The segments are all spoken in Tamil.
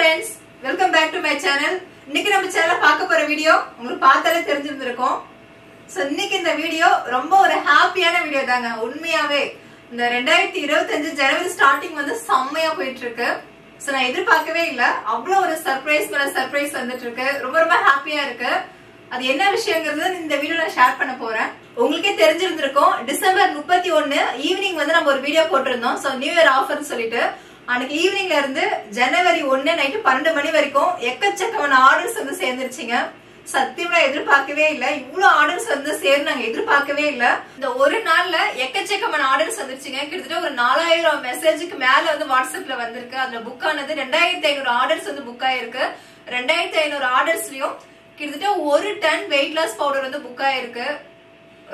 friends, welcome back to my channel. இன்னைக்கு நம்ம சேனல்ல பார்க்க போற வீடியோ உங்களுக்கு பார்த்தாலே தெரிஞ்சிருக்கும். சோ இன்னைக்கு இந்த வீடியோ ரொம்ப ஒரு ஹாப்பியான வீடியோ தாங்க. உண்மையாவே இந்த 2025 ஜனவரி ஸ்டார்டிங் வந்து செம்மையா போயிட்டு இருக்கு. சோ நான் எதிர்பார்க்கவே இல்ல. அவ்வளவு ஒரு சர்ப்ரைஸ் வந்துட்டு இருக்கு. ரொம்ப ரொம்ப ஹாப்பியா இருக்கு. அது என்ன விஷயங்கிறது இந்த வீடியோல நான் ஷேர் பண்ண போறேன். உங்களுக்கே தெரிஞ்சிருந்திருக்கும் டிசம்பர் 31 ஈவினிங் வந்து நம்ம ஒரு வீடியோ போட்டிருந்தோம். சோ நியூ இயர் ஆஃபர்னு சொல்லிட்டு அன்னைக்கு ஈவினிங்ல இருந்து ஜனவரி 1 நைட்டு 12 மணி வரைக்கும் எக்கச்சக்கமான ஆர்டர்ஸ் வந்து சேர்ந்துருச்சுங்க. சத்தியமா எதிர்பார்க்கவே இல்ல. இவ்வளவு ஆர்டர்ஸ் வந்து நாங்க எதிர்பார்க்கவே இல்ல. இந்த ஒரு நாள்ல எக்கச்சக்கமான ஆர்டர்ஸ் வந்துருச்சுங்க. கிட்டத்தட்ட ஒரு 4000 மெசேஜுக்கு மேல வந்து வாட்ஸ்அப்ல வந்திருக்கு. அதுல புக் ஆனது 2500 ஆர்டர்ஸ் வந்து புக் ஆயிருக்கு. 2500 ஆர்டர்ஸ்லயும் கிட்டத்தட்ட 1 டன் வெயிட் லாஸ் பவுடர் வந்து புக் ஆயிருக்கு.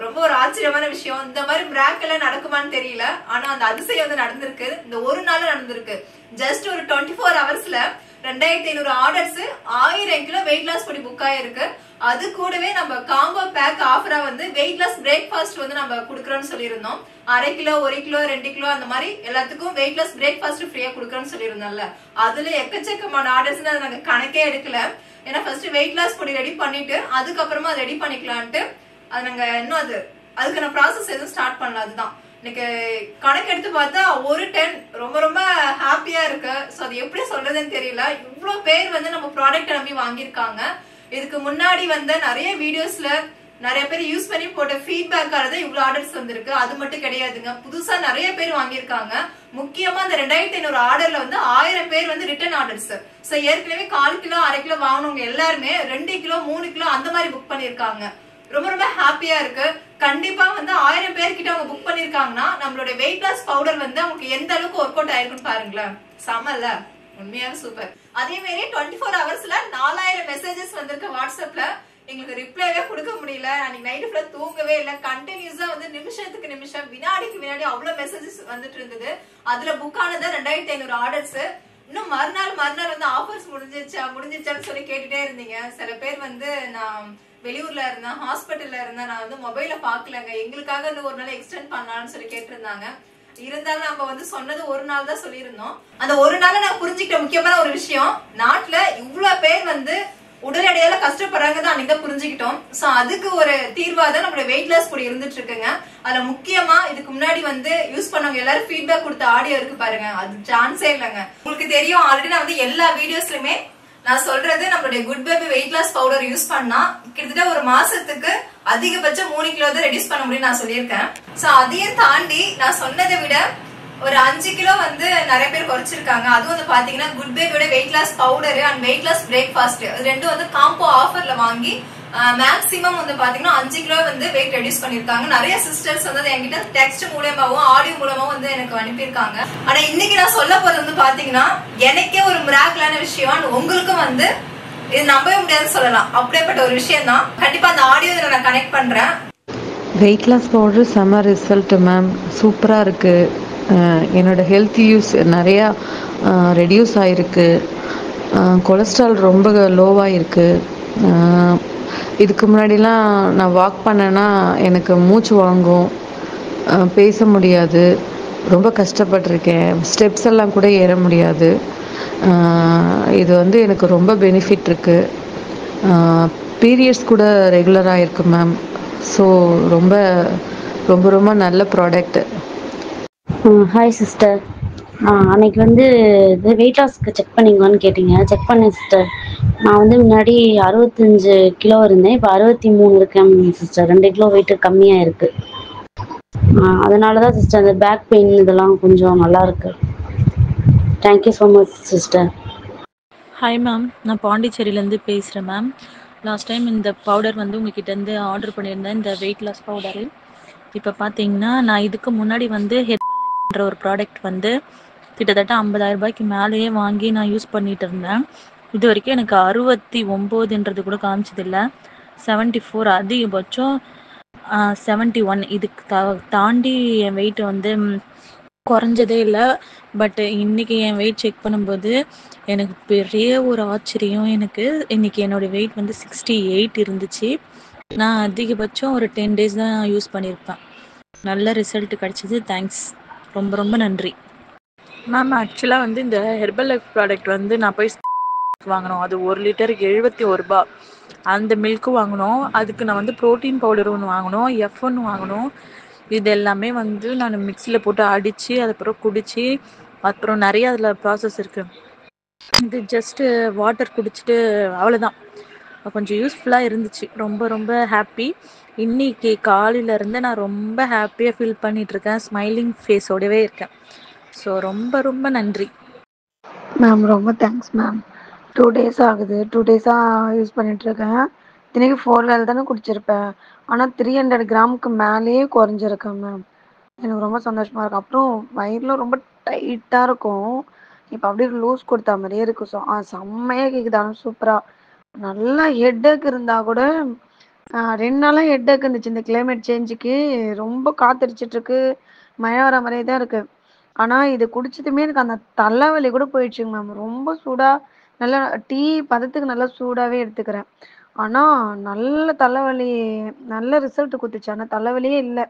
ரொம்ப ஒரு ஆச்சரியமான விஷயம். இந்த மாதிரி மிராக்கிள் நடக்குமான்னு தெரியல. ஆனா அந்த அதிசயம் வந்து நடந்திருக்கு. இந்த ஒரு நாள் நடந்திருக்கு. ஜஸ்ட் ஒரு 24 ஹவர்ஸ்ல 2500 ஆர்டர்ஸ் 1000 கிலோ வெயிட் லாஸ் பண்ணி புக் ஆயிருக்கு. அது கூடவே நம்ம காம்போ பேக் ஆஃபரா வந்து வெயிட் லாஸ் பிரேக்ஃபாஸ்ட் வந்து நம்ம குடுக்கறோம்னு சொல்லியிருந்தோம். 1/2 கிலோ 1 கிலோ 2 கிலோ அந்த மாதிரி எல்லாத்துக்கும் வெயிட் லாஸ் பிரேக்ஃபாஸ்ட் ஃப்ரீயா குடுக்கறோம்னு சொல்லியிருந்தோம்ல. அதுல எக்கச்சக்கமான ஆர்டர்ஸ் நாங்க கணக்கே எடுக்கல. ஏன்னா ஃபர்ஸ்ட் வெயிட் லாஸ் பொடி ரெடி பண்ணிட்டு அதுக்கப்புறமா அதை ரெடி பண்ணிக்கலான்ட்டு அது நாங்க இன்னும் அதுக்கான ப்ராசஸ் எதுவும் ஸ்டார்ட் பண்ணல. அதுதான் எனக்கு கணக்கு எடுத்து பார்த்தா ஒரு 10 ரொம்ப ரொம்ப ஹாப்பியா இருக்கு. சோ அது எப்படி சொல்றதுன்னு தெரியல. இவ்வளவு பேர் வந்து நம்ம ப்ராடக்ட் நம்பி வாங்கியிருக்காங்க. இதுக்கு முன்னாடி வந்த நிறைய வீடியோஸ்ல நிறைய பேர் யூஸ் பண்ணி போட்ட ஃபீட்பேக் ஆனது இவ்வளவு ஆர்டர்ஸ் வந்திருக்கு. அது மட்டும் கிடையாதுங்க, புதுசா நிறைய பேர் வாங்கியிருக்காங்க. முக்கியமா இந்த 2500 ஆர்டர்ல வந்து 1000 பேர் வந்து ரிட்டர்ன் ஆர்டர்ஸ். சோ ஏற்கனவே 1/4 கிலோ 1/2 கிலோ வாங்கினவங்க எல்லாருமே 2 கிலோ 3 கிலோ அந்த மாதிரி புக் பண்ணிருக்காங்க. ரொம்ப ரொம்ப ஹாப்பியா இருக்கு. கண்டிப்பா வந்து 1000 பேர்கிட்ட அவங்க புக் பண்ணிருக்காங்கன்னா நம்மளோட வெயிட் லாஸ் பவுடர் வந்து அவங்களுக்கு எந்த அளவுக்கு ஒர்க் அவுட் ஆயிருக்குன்னு பாருங்களேன். செமல்ல, உண்மையாக சூப்பர். அதே மாதிரி 24 ஹவர்ஸ்ல 4000 மெசேஜஸ் வந்திருக்கு வாட்ஸ்அப்ல. எங்களுக்கு ரிப்ளைவே கொடுக்க முடியல. அன்னைக்கு நைட்டு ஃபுல்லா தூங்கவே இல்லை. கண்டினியூஸா வந்து நிமிஷத்துக்கு நிமிஷம் வினாடிக்கு வினாடி அவ்வளவு மெசேஜஸ் வந்துட்டு இருந்தது. அதுல புக் ஆனது 2500 ஆர்டர்ஸ். இன்னும் மறுநாள் வந்து ஆஃபர்ஸ் முடிஞ்சிருச்சான்னு சொல்லி கேட்டுட்டே இருந்தீங்க. சில பேர் வந்து நான் வெளியூர்ல இருந்தேன், ஹாஸ்பிட்டல்ல இருந்தேன், நான் வந்து மொபைல பாக்கலங்க, எங்களுக்காக இந்த ஒரு நாள் எக்ஸ்டெண்ட் பண்ணலாம்னு சொல்லி கேட்டிருந்தாங்க. இருந்தாலும் நம்ம வந்து சொன்னது ஒரு நாள் தான் சொல்லியிருந்தோம். அந்த ஒரு நாள் நான் புரிஞ்சுக்கிட்ட முக்கியமான ஒரு விஷயம், நாட்டுல இவ்வளவு பேர் வந்து உடல் எடையால கஷ்டப்படுறாங்க தான் அன்னைக்கு புரிஞ்சுக்கிட்டோம். சோ அதுக்கு ஒரு தீர்வா தான் நம்மளோட வெயிட் லாஸ் பொடி இருந்துட்டு இருக்குங்க. அதுல முக்கியமா இதுக்கு முன்னாடி வந்து யூஸ் பண்ணவங்க எல்லாரும் ஃபீட்பேக் கொடுத்த ஆடியோ இருக்கு பாருங்க, அது சான்ஸே இல்லைங்க. உங்களுக்கு தெரியும், ஆல்ரெடி நான் வந்து எல்லா வீடியோஸ்லயுமே நான் சொல்றது நம்மளுடைய good baby weight loss powder use பண்ணா கிட்டத்தட்ட ஒரு மாசத்துக்கு அதிகபட்சம் 3 கிலோ தான் ரெடியூஸ் பண்ண முடியும் நான் சொல்லியிருக்கேன். சோ அதையும் தாண்டி நான் சொன்னதை விட ஒரு 5 கிலோ வந்து நிறைய பேர் குறைச்சிருக்காங்க. அதுவும் வந்து பாத்தீங்கன்னா குட் பேபியோட weight loss powder and weight loss breakfast அது ரெண்டும் வந்து காம்போ ஆஃபர்ல வாங்கி மேக்சிமம் வந்து பாத்தீங்கன்னா 5 கிலோ வந்து வெயிட் ரெடியூஸ் பண்ணிருக்காங்க. நிறைய சிஸ்டர்ஸ் வந்து என்கிட்ட டெக்ஸ்ட் மூலமாவும் ஆடியோ மூலமாவும் வந்து எனக்கு அனுப்பியிருக்காங்க. ஆனா இன்னைக்கு நான் சொல்ல போறது வந்து பாத்தீங்கன்னா எனக்கே ஒரு மிராக்கிளான விஷயம். உங்களுக்கும் வந்து இது நம்பவே முடியாதுன்னு சொல்லலாம். அப்படியேப்பட்ட ஒரு விஷயம் தான். கண்டிப்பா அந்த ஆடியோ நான் கனெக்ட் பண்றேன். வெயிட் லாஸ் பவுடர் செம்ம ரிசல்ட் மேம், சூப்பரா இருக்கு. என்னோட ஹெல்த் யூஸ் நிறையா ரெடியூஸ் ஆயிருக்கு. கொலஸ்ட்ரால் ரொம்ப லோவாக இருக்கு. இதுக்கு முன்னாடிலாம் நான் வாக் பண்ணேன்னா எனக்கு மூச்சு வாங்கும், பேச முடியாது, ரொம்ப கஷ்டப்பட்டிருக்கேன். ஸ்டெப்ஸ் எல்லாம் கூட ஏற முடியாது. இது வந்து எனக்கு ரொம்ப பெனிஃபிட் இருக்குது. பீரியட்ஸ் கூட ரெகுலராக இருக்கு மேம். ஸோ ரொம்ப ரொம்ப ரொம்ப நல்ல ப்ராடக்ட். ஹாய் சிஸ்டர், அன்னைக்கு வந்து இது வெயிட் லாஸ்க்கு செக் பண்ணிங்களான்னு கேட்டீங்க. செக் பண்ணேன் சிஸ்டர். நான் வந்து முன்னாடி 65 கிலோ இருந்தேன், இப்போ 63 இருக்கேன் சிஸ்டர். 2 கிலோ வெயிட்டு கம்மியாக இருக்குது. அதனால தான் சிஸ்டர் அந்த பேக் பெயின் இதெல்லாம் கொஞ்சம் நல்லா இருக்கு. Thank you so much sister. Hi ma'am, நான் பாண்டிச்சேரியிலேருந்து பேசுகிறேன் மேம். லாஸ்ட் டைம் இந்த பவுடர் வந்து உங்ககிட்டேருந்து ஆர்டர் பண்ணியிருந்தேன், இந்த வெயிட் லாஸ் பவுடரு. இப்போ பார்த்தீங்கன்னா நான் இதுக்கு முன்னாடி வந்து ஹெர்பல்ன்ற ஒரு ப்ராடக்ட் வந்து கிட்டத்தட்ட 50,000 ரூபாய்க்கு மேலேயே வாங்கி நான் யூஸ் பண்ணிட்டு இருந்தேன். இது வரைக்கும் எனக்கு 69ன்றது கூட காமிச்சதில்லை. 74 அதிகபட்சம் 71. இதுக்கு தாண்டி என் வெயிட் வந்து குறைஞ்சதே இல்லை. பட் இன்னைக்கு என் வெயிட் செக் பண்ணும்போது எனக்கு பெரிய ஒரு ஆச்சரியம். எனக்கு இன்னைக்கு என்னோட வெயிட் வந்து 68 இருந்துச்சு. நான் அதிகபட்சம் ஒரு 10 days தான் யூஸ் பண்ணியிருப்பேன். நல்ல ரிசல்ட் கிடச்சிது. தேங்க்ஸ், ரொம்ப ரொம்ப நன்றி மேம். ஆக்சுவலாக வந்து இந்த ஹெர்பல் லைஃப் ப்ராடக்ட் வந்து நான் போய் வாங்கினோம். அது 1 லிட்டருக்கு 71 ரூபாய். அந்த மில்க்கு வாங்கினோம். அதுக்கு நான் வந்து ப்ரோட்டீன் பவுடர் ஒன்று வாங்கினோம், F1 வாங்கினோம். இது எல்லாமே வந்து நான் மிக்சியில் போட்டு அடித்து அதுக்கப்புறம் குடித்து, அப்புறம் நிறைய அதில் ப்ராசஸ் இருக்குது. இது ஜஸ்ட்டு வாட்டர் குடிச்சிட்டு அவ்வளோதான். கொஞ்சம் யூஸ்ஃபுல்லாக இருந்துச்சு. ரொம்ப ரொம்ப ஹாப்பி. இன்னைக்கு காலையிலேருந்து நான் ரொம்ப ஹாப்பியாக ஃபீல் பண்ணிகிட்ருக்கேன். ஸ்மைலிங் ஃபேஸோடவே இருக்கேன். ஸோ ரொம்ப ரொம்ப நன்றி மேம். ரொம்ப தேங்க்ஸ் மேம். 2 days ஆகுது. 2 days-ஆக யூஸ் பண்ணிகிட்ருக்கேன். இன்றைக்கி 4 தானே குடிச்சிருப்பேன். ஆனால் 300 கிராமுக்கு மேலேயே குறைஞ்சிருக்கேன் மேம். எனக்கு ரொம்ப சந்தோஷமாக இருக்கும். அப்புறம் வயிறில் ரொம்ப டைட்டாக இருக்கும். இப்போ அப்படியே லூஸ் கொடுத்தா மாதிரியே இருக்கும். செம்மையாக கேட்குது. ஆனால் சூப்பராக நல்லா ஹெட்டேக் இருந்தால் கூட 2 நாளாக ஹெட்டேக் இருந்துச்சு. இந்த கிளைமேட் சேஞ்சுக்கு ரொம்ப காத்தடிச்சிட்ருக்கு, மழை வர மாதிரியே தான் இருக்குது. ஆனால் இது குடிச்சதுமே எனக்கு அந்த தலைவலி கூட போயிடுச்சுங்க மேம். ரொம்ப சூடாக நல்லா டீ பதத்துக்கு நல்லா சூடாகவே எடுத்துக்கிறேன். ஆனால் நல்ல தலைவலி, நல்ல ரிசல்ட் கொடுத்துச்சு. ஆனால் தலைவலியே இல்லை.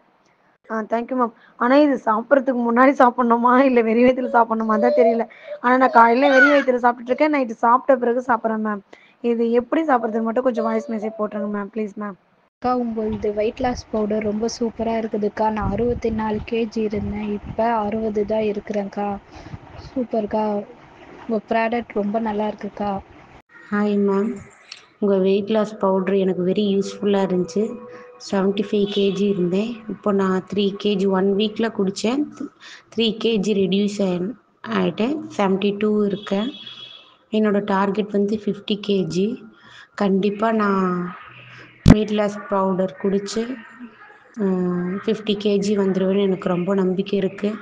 Thank you ma'am. ஆனால் இது சாப்பிட்றதுக்கு முன்னாடி சாப்பிட்ணுமா இல்லை வெறும் வயிற்றுல சாப்பிட்ணுமா தான் தெரியல. ஆனால் நான் காலையில் வெறும் வயிற்றுல சாப்பிட்டுட்ருக்கேன், நைட்டு சாப்பிட்ட பிறகு சாப்பிட்றேன் மேம். இது எப்படி சாப்பிட்றதுக்கு மட்டும் கொஞ்சம் வாய்ஸ் மெசேஜ் போட்டுருங்க மேம், ப்ளீஸ் மேம். அக்கா, உங்களது வெயிட் லாஸ் பவுடர் ரொம்ப சூப்பராக இருக்குதுக்கா. நான் 64 kg இருந்தேன், இப்போ 60 தான் இருக்கிறேன்க்கா. சூப்பர்க்கா, உங்கள் ப்ராடக்ட் ரொம்ப நல்லா இருக்குக்கா. Hi ma'am. உங்கள் வெயிட் லாஸ் பவுட்ரு எனக்கு வெரி யூஸ்ஃபுல்லாக இருந்துச்சு. 75 kg இருந்தேன். இப்போ நான் 3 kg 1 வீக்கில் குடித்தேன். 3 kg ரெடியூஸ் ஆகிட்டேன். 72 இருக்கேன். என்னோடய டார்கெட் வந்து 50 kg. கண்டிப்பாக நான் வெயிட் லாஸ் பவுடர் குடித்து 50 kg வந்துடுவேன்னு எனக்கு ரொம்ப நம்பிக்கை இருக்குது.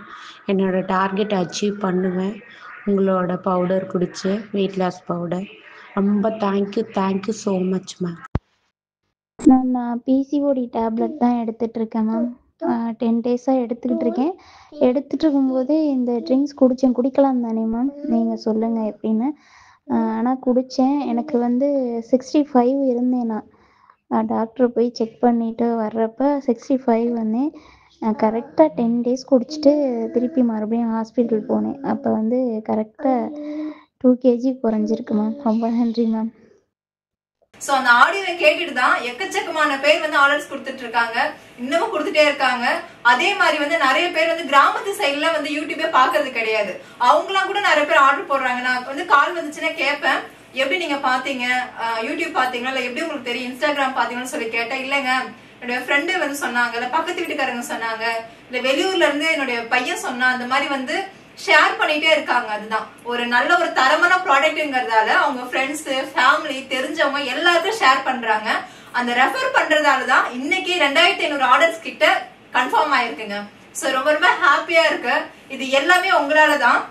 என்னோடய டார்கெட் அச்சீவ் பண்ணுவேன் உங்களோட பவுடர் குடித்து, வெயிட் லாஸ் பவுடர். ரொம்ப thank you so much ma'am. Ma'am, நான் பிசிஓடி டேப்லெட் தான் எடுத்துகிட்ருக்கேன் மேம். 10 days-ஆக எடுத்துக்கிட்டு இருக்கேன். எடுத்துகிட்டு இருக்கும்போதே இந்த ட்ரிங்க்ஸ் குடிக்கலாம் தானே மேம்? நீங்கள் சொல்லுங்கள் எப்படின்னு. ஆனால் குடித்தேன். எனக்கு வந்து 65 இருந்தேன். நான் டாக்டரை போய் செக் பண்ணிவிட்டு வர்றப்போ 65 வந்தேன். கரெக்டாக 10 days குடிச்சிட்டு திருப்பி மறுபடியும் ஹாஸ்பிட்டல் போனேன். அப்போ வந்து கரெக்டாக 2 kg குறைஞ்சிருக்கு மேம். ரொம்ப நன்றி மேம். சோ அந்த ஆடியோவை கேட்டுட்டு தான் எக்கச்சக்கமான பேர் வந்து ஆர்டர்ஸ் கொடுத்துட்டு இருக்காங்க, இன்னமும் கொடுத்துட்டே இருக்காங்க. அதே மாதிரி வந்து நிறைய பேர் வந்து கிராமத்து சைட்ல வந்து யூடியூபே பாக்குறது கிடையாது. அவங்களாம் கூட நிறைய பேர் ஆர்டர் போடுறாங்க. நான் வந்து கால் வந்துச்சுன்னா கேட்பேன், எப்படி நீங்க பாத்தீங்க, யூடியூப் பாத்தீங்களா இல்ல எப்படி உங்களுக்கு தெரியும், இன்ஸ்டாகிராம் பாத்தீங்கன்னு சொல்லி கேட்டேன். இல்லங்க என்னுடைய ஃப்ரெண்டு வந்து சொன்னாங்க, இல்ல பக்கத்து வீட்டுக்காரங்க சொன்னாங்க, இல்ல வெளியூர்ல இருந்து என்னுடைய பையன் சொன்னா, அந்த மாதிரி வந்து ஷேர் பண்ணிட்டே இருக்காங்க. அதுதான் ஒரு நல்ல ஒரு தரமான ப்ராடக்ட்ங்கிறதால அவங்க ஃப்ரெண்ட்ஸ், ஃபேமிலி, தெரிஞ்சவங்க எல்லாருக்கும் ஷேர் பண்றாங்க. அந்த ரெஃபர் பண்றதாலதான் இன்னைக்கு 2500 ஆர்டர்ஸ் கிட்ட கன்ஃபார்ம் ஆயிருக்குங்க. சோ ரொம்ப ரொம்ப ஹாப்பியா இருக்கு. இது எல்லாமே உங்களாலதான்.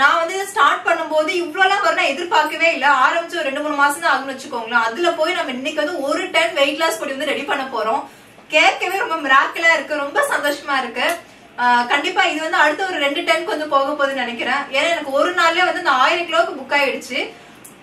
நான் வந்து ஸ்டார்ட் பண்ணும்போது இவ்வளவு வரும் எதிர்பார்க்கவே இல்லை. ஆரம்பிச்சு ஒரு 2-3 மாசம் தான் ஆகும்னு வச்சுக்கோங்களேன். அதுல போய் நம்ம இன்னைக்கு வந்து ஒரு 10 வெயிட் லாஸ் பொடி வந்து ரெடி பண்ண போறோம். கேட்கவே ரொம்ப மிராக்கிளா இருக்கு, ரொம்ப சந்தோஷமா இருக்கு. கண்டிப்பா இது வந்து அடுத்த ஒரு 2 டன்க்கு வந்து போக போகுதுன்னு நினைக்கிறேன். ஏன்னா எனக்கு ஒரு நாள்லயே வந்து 1000 கிலோக்கு புக் ஆயிடுச்சு.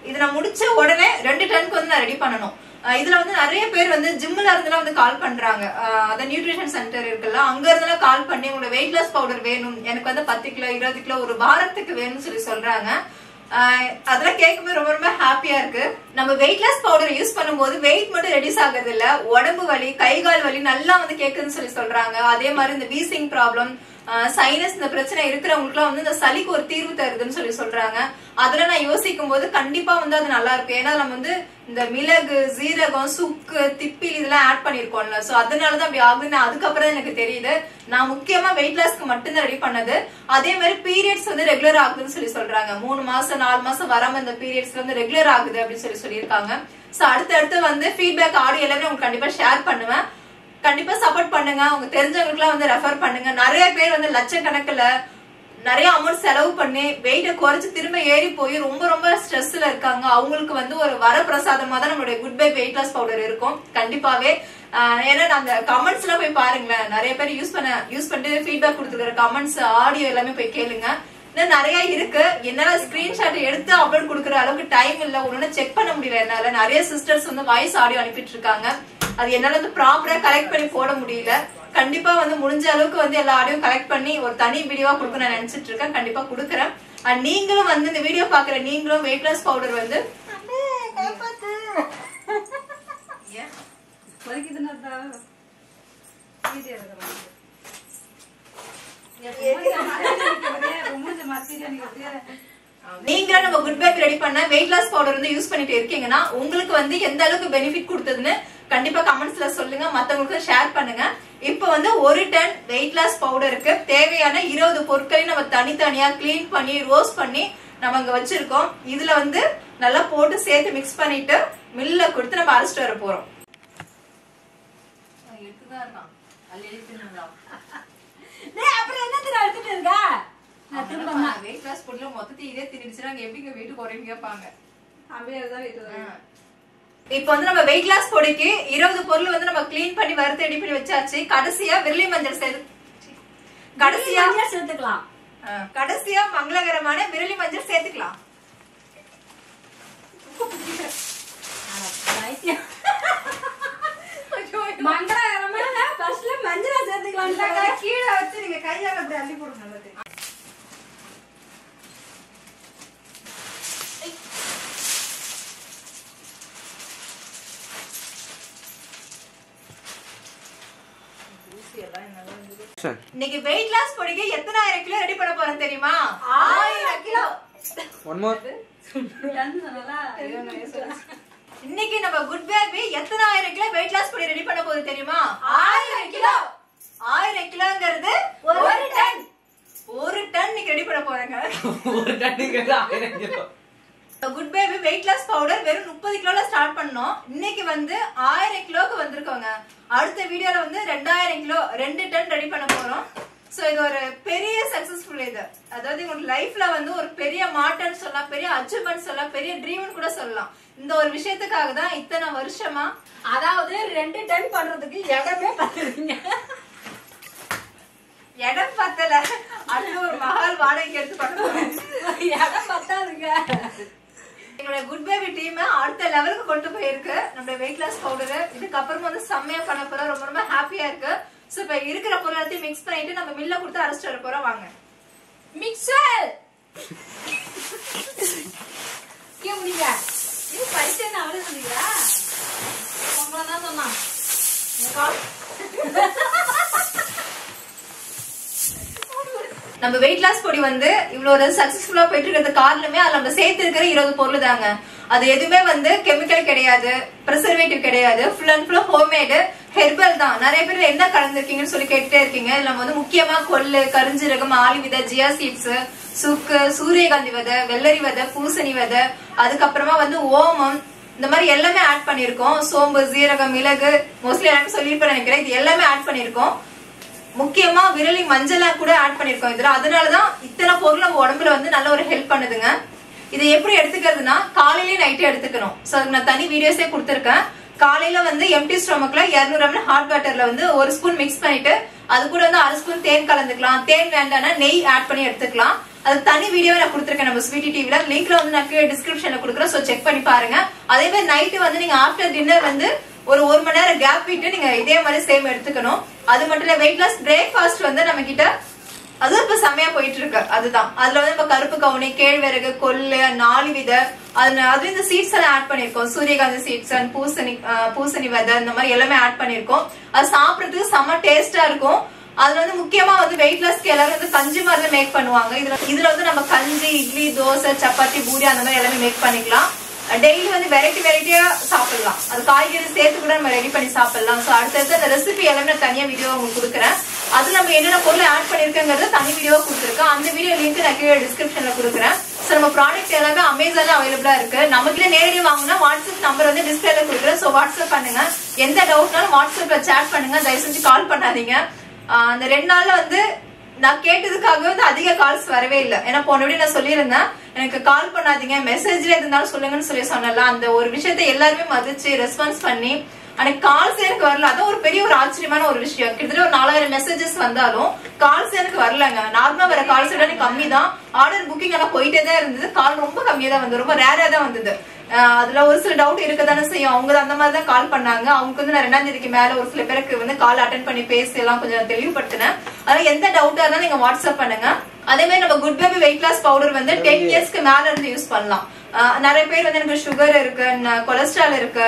இது நான் முடிச்ச உடனே 2 டன்க்கு வந்து நான் ரெடி பண்ணணும். இதுல வந்து நிறைய பேர் வந்து ஜிம்ல இருந்தெல்லாம் வந்து கால் பண்றாங்க. அத நியூட்ரிஷன் சென்டர் இருக்குல்ல, அங்க இருந்தெல்லாம் கால் பண்ணி உங்களோட வெயிட் லாஸ் பவுடர் வேணும், எனக்கு வந்து 10 கிலோ 20 கிலோ ஒரு வாரத்துக்கு வேணும்னு சொல்றாங்க. அதெல்லாம் கேட்கும்போது ரொம்ப ரொம்ப ஹாப்பியா இருக்கு. நம்ம வெயிட் லாஸ் பவுடர் யூஸ் பண்ணும்போது வெயிட் மட்டும் ரெடியூஸ் ஆகுறது இல்ல, உடம்பு வலி, கை கால் வலி நல்லா வந்து கேக்குதுன்னு சொல்றாங்க. அதே மாதிரி இந்த வீசிங் ப்ராப்ளம், சைனஸ் இந்த பிரச்சனை இருக்கிறவங்களுக்கு எல்லாம் வந்து இந்த சளிக்கு ஒரு தீர்வு தருதுன்னு சொல்றாங்க. அதுல நான் யோசிக்கும் போது கண்டிப்பா வந்து அது நல்லா இருக்கும். ஏன்னா நம்ம வந்து இந்த மிளகு, சீரகம், சுக்கு, திப்பிலி இதெல்லாம் ஆட் பண்ணிருக்கோம்ல. சோ அதனாலதான் அப்படி ஆகுதுன்னு அதுக்கப்புறம் எனக்கு தெரியுது. நான் முக்கியமா வெயிட் லாஸ்க்கு மட்டும்தான் ரெடி பண்ணது. அதே மாதிரி பீரியட்ஸ் வந்து ரெகுலர் ஆகுதுன்னு சொல்றாங்க. 3 மாசம் 4 மாசம் வராம இந்த பீரியட்ஸ் வந்து ரெகுலர் ஆகுது அப்படின்னு சொல்லியிருக்காங்க. சோ அடுத்து வந்து ஃபீட்பேக் ஆடியோ எல்லாமே உங்களுக்கு கண்டிப்பா ஷேர் பண்ணுவேன். கண்டிப்பா சப்போர்ட் பண்ணுங்க. உங்க தெரிஞ்சவங்களுக்கு எல்லாம் வந்து ரெஃபர் பண்ணுங்க. நிறைய பேர் வந்து லட்சக்கணக்கில் நிறைய அமௌண்ட் செலவு பண்ணி வெயிட்ட குறைச்சு திரும்ப ஏறி போய் ரொம்ப ரொம்ப ஸ்ட்ரெஸ்ல இருக்காங்க. அவங்களுக்கு வந்து ஒரு வரப்பிரசாதமா தான் நம்மளுடைய good baby weight loss powder இருக்கும் கண்டிப்பாவே. ஏன்னா அந்த கமெண்ட்ஸ் எல்லாம் போய் பாருங்களேன், நிறைய பேர் யூஸ் பண்ணிட்டு ஃபீட்பேக் கொடுத்துருக்கிற கமெண்ட்ஸ், ஆடியோ எல்லாமே போய் கேளுங்க. இன்னும் நிறைய இருக்கு. என்னால ஸ்கிரீன்ஷாட் எடுத்து அப்லோட் கொடுக்குற அளவுக்கு டைம் இல்ல, ஒண்ணு செக் பண்ண முடியல என்னால. நிறைய சிஸ்டர்ஸ் வந்து வாய்ஸ் ஆடியோ அனுப்பிட்டு இருக்காங்க, அது என்னால வந்து ப்ராப்பரா கலெக்ட் பண்ணி போட முடியல. கண்டிப்பா வந்து முடிஞ்ச அளவுக்கு வந்து எல்லா ஆடியோ கலெக்ட் பண்ணி ஒரு தனி வீடியோவா கொடுக்க நான் நினைச்சிட்டு இருக்கேன். கண்டிப்பா கொடுக்குறேன். நீங்களும் வந்து இந்த வீடியோ பாக்குற நீங்களும் வெயிட் லாஸ் பவுடர் வந்து நீங்க நம்ம குட் பேபி ரெடி பண்ண வெயிட் லாஸ் பவுடர் வந்து யூஸ் பண்ணிட்டு இருக்கீங்கன்னா உங்களுக்கு வந்து எந்த அளவுக்கு பெனிஃபிட் கொடுத்ததுன்னு கண்டிப்பா கமெண்ட்ஸ்ல சொல்லுங்க, மத்தவங்களுக்கு ஷேர் பண்ணுங்க. இப்ப வந்து 1 டன் வெயிட் லாஸ் பவுடருக்கு தேவையான 20 பொருட்களையும் நம்ம தனித்தனியா கிளீன் பண்ணி ரோஸ்ட் பண்ணி நம்ம அங்க வச்சிருக்கோம். இதுல வந்து நல்லா போட்டு சேர்த்து மிக்ஸ் பண்ணிட்டு மில்ல கொடுத்து நம்ம அரைச்சிட்டு வர போறோம். வெயிட் லாஸ் பொருட்ல மொத்தத்தையும் இதே திணிச்சுனா எப்படிங்க வெயிட் குறையும் கேட்பாங்க. இப்ப வந்து நம்ம வெயிட் லாஸ் பொடிக்கு 20 பொருள் வந்து நம்ம கிளீன் பண்ணி வறுத்து ரெடி பண்ணி வச்சாச்சு. கடைசியா விரலி மஞ்சள் சேர்த்துக்கலாம். கடைசியா மங்களகரமான விரலி மஞ்சள் சேர்த்துக்கலாம். கீழே வச்சு நீங்க கையால அப்படி அள்ளி போடுங்க. இன்னைக்கு வெயிட் லாஸ் பொடிக்கு எத்தனை 1000 கிலோ ரெடி பண்ண போறோம் தெரியுமா? 1000 கிலோ. இன்னைக்கு நம்ம குட் பேபி எத்தனை 1000 கிலோ வெயிட் லாஸ் பொடி ரெடி பண்ண போகுது தெரியுமா? 1000 கிலோ. 1000 கிலோங்கிறது 1 டன். 1 டன் இன்னைக்கு ரெடி பண்ண போறாங்க. 1 டன்ங்கிறது 1000 kilo. Good baby weight loss powder வெறும் 30 கிலோல ஸ்டார்ட் பண்ணோம். இன்னைக்கு வந்து 1000 கிலோக்கு வந்திருக்கோங்க. அடுத்த வீடியோல வந்து 2000 கிலோ 2 டன் ரெடி பண்ண போறோம். சோ இது ஒரு பெரிய சக்சஸ்ஃபுல் இது. அதாவது உங்க லைஃப்ல வந்து ஒரு பெரிய மாற்றம்னு சொல்லலாம், பெரிய அச்சீவ்மெண்ட் சொல்லலாம், பெரிய ட்ரீம்னு கூட சொல்லலாம். இந்த ஒரு விஷயத்துக்காக தான் இத்தனை வருஷமா, அதாவது 2 டன் பண்றதுக்கு இடமே பத்தலங்க. இடம் பத்தல, அடுத்து ஒரு மகால் வாடகைக்கு எடுத்து பண்ண போறோம். இடம் பத்தாதுங்க. எங்களோட குட் பேபி டீம் அடுத்த லெவலுக்கு கொண்டு போயிருக்கு நம்ம வெயிட் லாஸ் பவுடர். இதுக்கப்புறம் வந்து செம்மையா பண்ண போறோம். ரொம்ப ரொம்ப ஹாப்பியா இருக்கு. சோ இப்ப இருக்கிற பொருள் எல்லாத்தையும் மிக்ஸ் பண்ணிட்டு நம்ம மில்ல கொடுத்து அரைச்சிட்டு வர போறோம். வாங்க மிக்சர் கேமுடிங்க. இது பைசன் அவளே சொன்னீங்களா? உங்கள தான் சொன்னா. நம்ம வெயிட் லாஸ் பொடி வந்து இவ்வளவு சக்சஸ்ஃபுல்லா போயிட்டு இருக்கிறது காரணமே அது நம்ம சேர்த்து இருக்கிற 20 பொருள் தாங்க. அது எதுவுமே வந்து கெமிக்கல் கிடையாது, பிரிசர்வேட்டிவ் கிடையாது, full and full homemade herbal தான். நிறைய பேர் என்ன கலந்துருக்கீங்கன்னு சொல்லி கேட்டுட்டே இருக்கீங்க. இதுல நம்ம வந்து முக்கியமா கொள்ளு, கருஞ்சீரகம், ஆளி விதை, ஜியா சீட்ஸ், சுக்கு, சூரியகாந்தி விதை, வெள்ளரி விதை, பூசணி விதை, அதுக்கப்புறமா வந்து ஓமம், இந்த மாதிரி எல்லாமே ஆட் பண்ணிருக்கோம். சோம்பு, சீரகம், மிளகு, மோஸ்ட்லி எல்லாமே சொல்லிருப்பேன் நினைக்கிறேன். இது எல்லாமே ஆட் பண்ணிருக்கோம். முக்கியமா விரலி மஞ்சளா கூட ஆட் பண்ணிருக்கோம் இதுல. அதனாலதான் இத்தனை பொருள் நம்ம உடம்புல வந்து நல்ல ஒரு ஹெல்ப் பண்ணுதுங்க. இதை எப்படி எடுத்துக்கிறதுனா காலையிலேயே நைட்டே எடுத்துக்கணும். சோ அதுக்கு நான் தனி வீடியோஸே கொடுத்திருக்கேன். காலையில வந்து எம்டி ஸ்டொமக்ல 200 ml ஹாட் வாட்டர்ல வந்து 1 ஸ்பூன் மிக்ஸ் பண்ணிட்டு அது கூட வந்து 1/2 ஸ்பூன் தேன் கலந்துக்கலாம். தேன் வேண்டாம்னா நெய் ஆட் பண்ணி எடுத்துக்கலாம். அது தனி வீடியோ நான் கொடுத்திருக்கேன் நம்ம ஸ்வீட்டி டிவில. லிங்க்ல வந்து நான் கீழே டிஸ்கிரிப்ஷன்ல கொடுக்குறேன். சோ செக் பண்ணி பாருங்க. அதே மாதிரி நைட்டு வந்து நீங்க ஆஃப்டர் டின்னர் வந்து ஒரு 1 மணி நேரம் கேப் விட்டு நீங்க இதே மாதிரி சேம் எடுத்துக்கணும். அது மட்டும் இல்ல வெயிட் லாஸ் பிரேக்ஃபாஸ்ட் வந்து நம்ம கிட்ட அது இப்ப செமையா போயிட்டு இருக்கு. அதுதான் அதுல வந்து இப்ப கருப்பு கவுனி, கேழ்வரகு, கொள்ளு, நாலி விதை, அது இந்த சீட்ஸ் எல்லாம் ஆட் பண்ணிருக்கோம். சூரியகாந்தி சீட்ஸ் அண்ட் பூசணி விதை, இந்த மாதிரி எல்லாமே ஆட் பண்ணிருக்கோம். அது சாப்பிடறதுக்கு செம்ம டேஸ்டா இருக்கும். அதுல வந்து முக்கியமா வந்து வெயிட் லாஸ்க்கு எல்லாரும் வந்து கஞ்சி மாதிரி மேக் பண்ணுவாங்க. இதுல வந்து நம்ம கஞ்சி, இட்லி, தோசை, சப்பாத்தி, பூரி அந்த மாதிரி எல்லாமே மேக் பண்ணிக்கலாம். டெய்லி வந்து வெரைட்டியா சாப்பிடலாம். அது காய்கறி சேர்த்து கூட நம்ம ரெடி பண்ணி சாப்பிடலாம். சோ அடுத்தடுத்து அந்த ரெசிபி எல்லாமே தனியா வீடியோ உங்களுக்கு கொடுக்குறேன். அது நம்ம என்னென்ன பொருள் ஆட் பண்ணிருக்கோங்கிறது தனி வீடியோ கொடுத்துருக்கேன். அந்த வீடியோ லிங்க் நான் கீழே டிஸ்கிரிப்ஷன்ல கொடுக்குறேன். சோ நம்ம ப்ராடக்ட் எல்லாமே அமேசான்ல அவைலபிளா இருக்கு. நமக்கு நேரடி வாங்கினா வாட்ஸ்அப் நம்பர் வந்து டிஸ்பிளேல கொடுக்குறேன். சோ வாட்ஸ்அப் பண்ணுங்க. எந்த டவுட்னாலும் வாட்ஸ்அப்ல சேட் பண்ணுங்க. தயவு செஞ்சு கால் பண்ணாதீங்க. அந்த 2 நாள்ல வந்து நான் கேட்டதுக்காகவே வந்து அதிக கால்ஸ் வரவே இல்லை. ஏன்னா போன வீடியோ நான் சொல்லியிருந்தேன் எனக்கு கால் பண்ணாதீங்க, மெசேஜ்ல இருந்தாலும் சொல்லுங்கன்னு சொன்னல. அந்த ஒரு விஷயத்த எல்லாருமே மதிச்சு ரெஸ்பான்ஸ் பண்ணி எனக்கு கால்ஸ் எனக்கு வரல. அதான் ஒரு பெரிய ஒரு ஆச்சரியமான ஒரு விஷயம். கிட்டத்தட்ட ஒரு 4000 மெசேஜஸ் வந்தாலும் கால்ஸ் எனக்கு வரலங்க. நார்மலா வர கால்ஸ் விட கம்மி தான். ஆர்டர் புக்கிங் எல்லாம் போயிட்டே தான் இருந்தது. கால் ரொம்ப கம்மியா தான் வந்தது, ரொம்ப ரேரா தான் வந்தது. அதுல ஒரு சில டவுட் இருக்கதானே செய்யும். அவங்க அந்த மாதிரி தான் கால் பண்ணாங்க. அவங்களுக்கு வந்து நான் 2ஆம் தேதிக்கு மேல ஒரு சில பேருக்கு வந்து கால் அட்டென்ட் பண்ணி பேசி எல்லாம் கொஞ்சம் தெளிவுபடுத்தினேன். அதனால எந்த டவுட்டா இருந்தாலும் நீங்க வாட்ஸ்அப் பண்ணுங்க. அதே மாதிரி நம்ம good baby weight loss powder வந்து 10 இயர்ஸ்க்கு மேல இருந்து யூஸ் பண்ணலாம். நிறைய பேர் வந்து எனக்கு சுகர் இருக்கு, கொலஸ்ட்ரால் இருக்கு,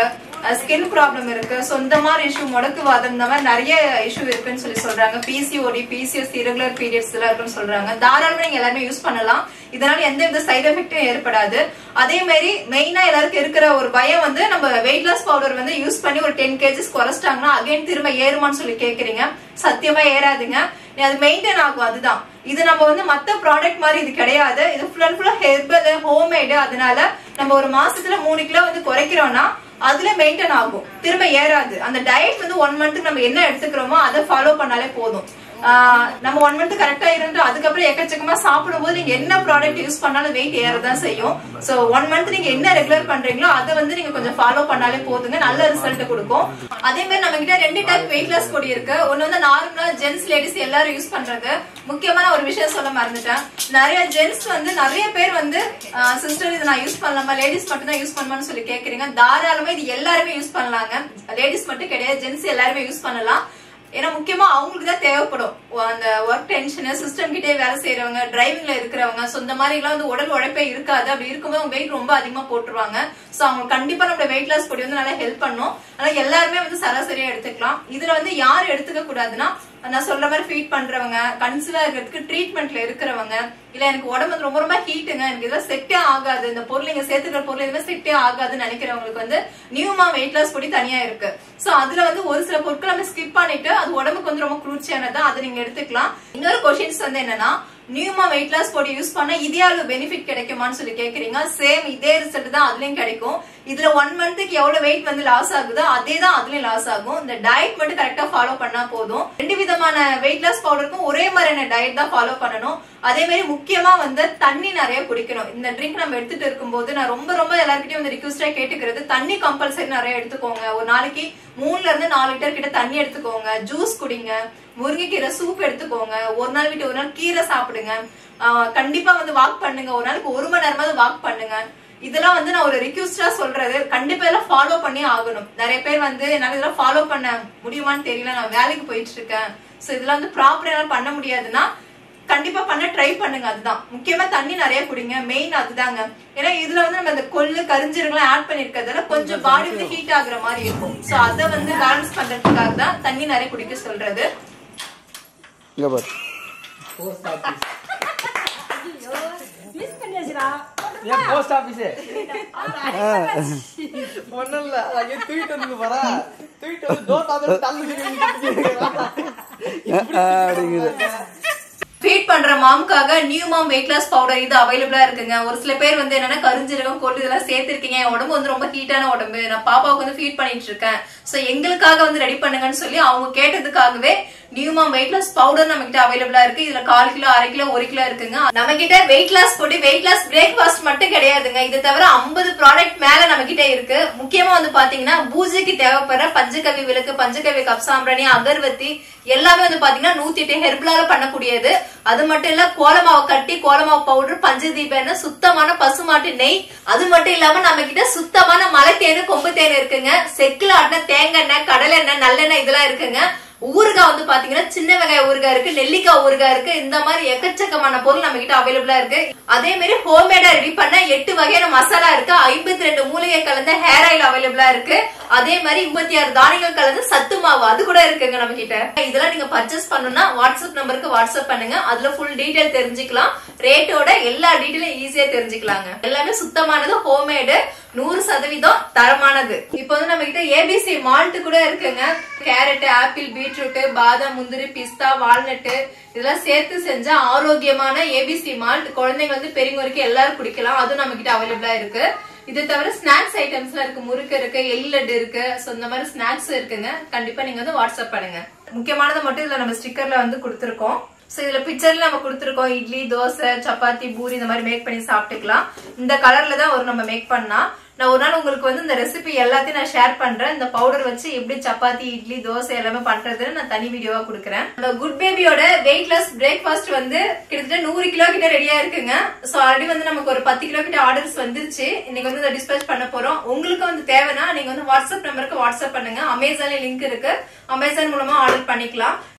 ஸ்கின் ப்ராப்ளம் இருக்கு, சோ இந்த மாதிரி இஷ்யூ, முடக்குவாதம், இந்த மாதிரி நிறைய இஷ்யூ இருக்குன்னு சொல்றாங்க. பிசிஓடி, பிசிஎஸ், irregular periods எல்லாம் இருக்குன்னு சொல்றாங்க. தாராளமா நீங்க எல்லாருமே யூஸ் பண்ணலாம். இதனால எந்த வித சைடு எஃபெக்டும் ஏற்படாது. அதே மாதிரி மெயினா எல்லாருக்கும் இருக்கிற ஒரு பயம் வந்து நம்ம வெயிட் லாஸ் பவுடர் வந்து யூஸ் பண்ணி ஒரு 10 kgs குறைச்சிட்டாங்கன்னா அகைன் திரும்ப ஏறுமான்னு சொல்லி கேக்குறீங்க. சத்தியமா ஏறாதுங்க, அது மெயின்டைன் ஆகும். அதுதான் இது நம்ம வந்து மத்த ப்ராடக்ட் மாதிரி இது கிடையாது. இது ஃபுல் அண்ட் ஃபுல்லா ஹெர்பல், ஹோம்மேடு. அதனால நம்ம ஒரு மாசத்துல 3 கிலோ வந்து குறைக்கிறோம்னா அதுல மெயின்டைன் ஆகும், திரும்ப ஏறாது. அந்த டயட் வந்து 1 மந்த்துக்கு நம்ம என்ன எடுத்துக்கிறோமோ அதை ஃபாலோ பண்ணாலே போதும். நம்ம 1 மந்த் கரெக்டா இருந்து அதுக்கப்புறம் எக்கச்சக்கமா சாப்பிடும் போது நீங்க என்ன ப்ராடக்ட் யூஸ் பண்ணாலும் வெயிட் ஏறதான் செய்யும். சோ 1 மந்த் நீங்க என்ன ரெகுலர் பண்றீங்களோ அதை வந்து நீங்க கொஞ்சம் ஃபாலோ பண்ணாலே போதுங்க, நல்ல ரிசல்ட் கொடுக்கும். அதே மாதிரி நம்ம கிட்ட 2 டைப் வெயிட் லாஸ் பொடி இருக்கு. ஒன்னு வந்து நார்மலா ஜென்ஸ் லேடிஸ் எல்லாரும் யூஸ் பண்றது. முக்கியமான ஒரு விஷயம் சொல்ல மறந்துட்டேன். நிறைய ஜென்ஸ் வந்து நிறைய பேர் வந்து சிஸ்டர் இது நான் யூஸ் பண்ணலாமா, லேடிஸ் மட்டும் தான் யூஸ் பண்ணலாம்னு சொல்லி கேக்குறீங்க. தாராளமா இது எல்லாருமே யூஸ் பண்ணலாங்க, லேடிஸ் மட்டும் கிடையாது, ஜென்ஸ் எல்லாருமே யூஸ் பண்ணலாம். ஏன்னா முக்கியமா அவங்களுக்கு தான் தேவைப்படும். அந்த ஒர்க் டென்ஷன், சிஸ்டம் கிட்டே வேலை செய்யறவங்க, டிரைவிங்ல இருக்கிறவங்க, சோ இந்த மாதிரி எல்லாம் வந்து உடல் உழைப்பே இருக்காது. அப்படி இருக்கும்போது அவங்க வெயிட் ரொம்ப அதிகமா போட்டுருவாங்க. சோ அவங்க கண்டிப்பா நம்ம வெயிட் லாஸ் பொடி வந்து நல்லா ஹெல்ப் பண்ணும். ஆனா எல்லாருமே வந்து சராசரியா எடுத்துக்கலாம். இதுல வந்து யாரு எடுத்துக்க கூடாதுன்னா, நான் சொல்ற மாதிரி ஃபீட் பண்றவங்க, கன்சீவா இருக்கிறதுக்கு ட்ரீட்மெண்ட்ல இருக்கிறவங்க, இல்ல எனக்கு உடம்பு ரொம்ப ரொம்ப ஹீட்டுங்க, எனக்கு இதெல்லாம் செட்டே ஆகாது, இந்த பொருள் நீங்க சேர்த்துக்கிற பொருள் எதுவுமே செட்டே ஆகாதுன்னு நினைக்கிறவங்களுக்கு வந்து நியூமா வெயிட் லாஸ் பொடி தனியா இருக்கு. சோ அதுல வந்து ஒரு சில பொருட்கள் நம்ம ஸ்கிப் பண்ணிட்டு அது உடம்புக்கு வந்து ரொம்ப குளிர்ச்சியானதா, அதை நீங்க எடுத்துக்கலாம். இன்னொரு கொஸ்டின்ஸ் வந்து என்னன்னா, நியூமா வெயிட் லாஸ் பொடி யூஸ் பண்ணா இதே அளவு பெனிஃபிட் கிடைக்குமான்னு சொல்லி கேக்குறீங்க. சேம் இதே ரிசல்ட் தான் அதுலயும் கிடைக்கும். இதுல 1 மந்த்துக்கு எவ்வளவு வெயிட் வந்து லாஸ் ஆகுதோ அதே தான் அதுலயும் லாஸ் ஆகும். இந்த டயட் மட்டும் கரெக்டா ஃபாலோ பண்ணா போதும். 2 விதமான வெயிட் லாஸ் பவுடருக்கும் ஒரே மாதிரியான டயட் தான் ஃபாலோ பண்ணணும். அதே மாதிரி முக்கியமா வந்து தண்ணி நிறைய குடிக்கணும். இந்த ட்ரிங்க் நம்ம எடுத்துட்டு இருக்கும்போது நான் ரொம்ப ரொம்ப எல்லாருக்கிட்டையும் வந்து ரிக்வெஸ்டா கேட்டுக்கிறது, தண்ணி கம்பல்சரி நிறைய எடுத்துக்கோங்க. ஒரு நாளைக்கு 3 இருந்து 4 லிட்டர் கிட்ட தண்ணி எடுத்துக்கோங்க. ஜூஸ் குடிங்க, முருங்கைக்கீரை சூப் எடுத்துக்கோங்க, ஒரு நாள் விட்டு ஒரு நாள் கீரை சாப்பிடுங்க. கண்டிப்பா வந்து வாக் பண்ணுங்க, ஒரு நாளைக்கு 1 மணி நேரமாவது வாக் பண்ணுங்க. இதெல்லாம் வந்து நான் ஒரு ரிக்வெஸ்டா சொல்றது, கண்டிப்பா எல்லாம் ஃபாலோ பண்ணி ஆகணும். நிறைய பேர் வந்து என்னால இதெல்லாம் ஃபாலோ பண்ண முடியுமான்னு தெரியல, நான் வேலைக்கு போயிட்டு இருக்கேன், சோ இதெல்லாம் வந்து ப்ராப்பரா பண்ண முடியாதுன்னா கண்டிப்பா பண்ண ட்ரை பண்ணுங்க. அதுதான் முக்கியமா தண்ணி நிறைய குடிங்க, மெயின் அதுதாங்க. ஏன்னா இதுல வந்து நம்ம இந்த கொள்ளு, கரிஞ்சீரகம் ஆட் பண்ணிருக்கிறதுல கொஞ்சம் பாடி வந்து ஹீட் ஆகுற மாதிரி இருக்கும். சோ அதை வந்து பேலன்ஸ் பண்றதுக்காக தான் தண்ணி நிறைய குடிக்க சொல்றது. போஸ்ட் ஆபீஸ் ஒண்ணுல்ல அங்க தூக்கிட்டு வந்து வரா, தூக்கிட்டு வந்து டோர் தாத்து தள்ளு. ஃபீட் பண்ற மாம்காக new mom weight loss powder இது அவைலபிளா இருக்குங்க. ஒரு சில பேர் வந்து என்னன்னா கரிஞ்சீரகம், கொள்ளு இதெல்லாம் சேர்த்திருக்கீங்க, என் உடம்பு வந்து ரொம்ப ஹீட்டான உடம்பு, நான் பாப்பாவுக்கு வந்து ஃபீட் பண்ணிட்டு இருக்கேன், சோ எங்களுக்காக வந்து ரெடி பண்ணுங்கன்னு சொல்லி அவங்க கேட்டதுக்காகவே new mom weight loss powder நம்ம கிட்ட அவைலபிளா இருக்கு. இதுல 1/4 கிலோ, 1/2 கிலோ, 1 கிலோ இருக்குங்க. நம்ம கிட்ட வெயிட் லாஸ் பொடி, வெயிட் லாஸ் பிரேக்ஃபாஸ்ட் மட்டும் கிடையாதுங்க. இது தவிர 50 ப்ராடக்ட் மேல நம்ம கிட்ட இருக்கு. முக்கியமா வந்து பாத்தீங்கன்னா பூஜைக்கு தேவைப்படுற பஞ்சகவி விளக்கு, பஞ்சகவி கப்சாம்பிராணி, அகர்வத்தி எல்லாமே வந்து பாத்தீங்கன்னா 108 ஹெர்பலால பண்ணக்கூடியது. அது மட்டும் இல்ல கோலமாவு கட்டி, கோலமாவு பவுடர், பஞ்சதீப சுத்தமான பசுமாட்டு நெய், அது மட்டும் இல்லாம நம்ம கிட்ட சுத்தமான மலை தேனு, கொம்பு தேனு இருக்குங்க. செக்குல ஆட்டின தேங்காய் எண்ணெய், கடலை எண்ணெய், நல்லெண்ணெய் இதெல்லாம் இருக்குங்க. ஊறுகாய் வந்து பாத்தீங்கன்னா சின்ன வெங்காய ஊறுகாய் இருக்கு, நெல்லிக்காய் ஊறுகாய் இருக்கு. இந்த மாதிரி எக்கச்சக்கமான பொருள் நம்ம கிட்ட அவைலபிளா இருக்கு. அதே மாதிரி ஹோம்மேடா ரெடி பண்ண 8 வகையான மசாலா இருக்கு. 52 மூலிகை கலந்த ஹேர் ஆயில் அவைலபிளா இருக்கு. அதே மாதிரி 36 தானியங்கள் கலந்து சத்து மாவு அது கூட இருக்குங்க நம்ம கிட்ட. இதெல்லாம் நீங்க பர்ச்சேஸ் பண்ணணும்னா வாட்ஸ்அப் நம்பருக்கு வாட்ஸ்அப் பண்ணுங்க, அதுல ஃபுல் டீடைல் தெரிஞ்சுக்கலாம். ரேட்டோட எல்லா டீடைலும் ஈஸியா தெரிஞ்சுக்கலாங்க. எல்லாமே சுத்தமானது, ஹோம்மேடு, 100% தரமானது. இப்போ வந்து நம்ம கிட்ட ஏபிசி மால்ட் கூட இருக்குங்க. கேரட், ஆப்பிள், பீட்ரூட், பாதாம், முந்திரி, பிஸ்தா, வால்நட் இதெல்லாம் சேர்த்து செஞ்ச ஆரோக்கியமான ஏபிசி மால்ட் குழந்தைங்க வந்து பெரியவங்க வரைக்கும் எல்லாரும் குடிக்கலாம். அதுவும் நம்ம கிட்ட அவைலபிளா இருக்கு. இது தவிர ஸ்நாக்ஸ் ஐட்டம்ஸ்லாம் இருக்கு, முறுக்கு இருக்கு, எள்ளு இருக்கு, சோ இந்த மாதிரி ஸ்நாக்ஸ் இருக்குங்க. கண்டிப்பா நீங்க வந்து வாட்ஸ்அப் பண்ணுங்க. முக்கியமானது மட்டும் இதுல நம்ம ஸ்டிக்கர்ல வந்து கொடுத்திருக்கோம். சோ இதுல பிக்சர்ல நம்ம கொடுத்திருக்கோம். இட்லி, தோசை, சப்பாத்தி, பூரி இந்த மாதிரி மேக் பண்ணி சாப்பிட்டுக்கலாம். இந்த கலர்ல தான் ஒரு நம்ம மேக் பண்ணா. நான் ஒரு நாள் உங்களுக்கு வந்து இந்த ரெசிபி எல்லாத்தையும் நான் ஷேர் பண்றேன். இந்த பவுடர் வச்சு எப்படி சப்பாத்தி, இட்லி, தோசை எல்லாமே பண்றதுன்னு நான் தனி வீடியோவா கொடுக்குறேன். இந்த குட் பேபியோட வெயிட் லாஸ் பிரேக்ஃபாஸ்ட் வந்து கிட்டத்தட்ட 100 கிலோ கிட்ட ரெடியா இருக்குங்க. சோ ஆல்ரெடி வந்து நமக்கு ஒரு 10 கிலோ கிட்ட ஆர்டர்ஸ் வந்துருச்சு. இன்னைக்கு வந்து டிஸ்பேச் பண்ண போறோம். உங்களுக்கு வந்து தேவைன்னா நீங்க வந்து வாட்ஸ்அப் நம்பருக்கு வாட்ஸ்அப் பண்ணுங்க. அமேசான்ல லிங்க் இருக்கு, அமேசான் மூலமா ஆர்டர் பண்ணிக்கலாம்.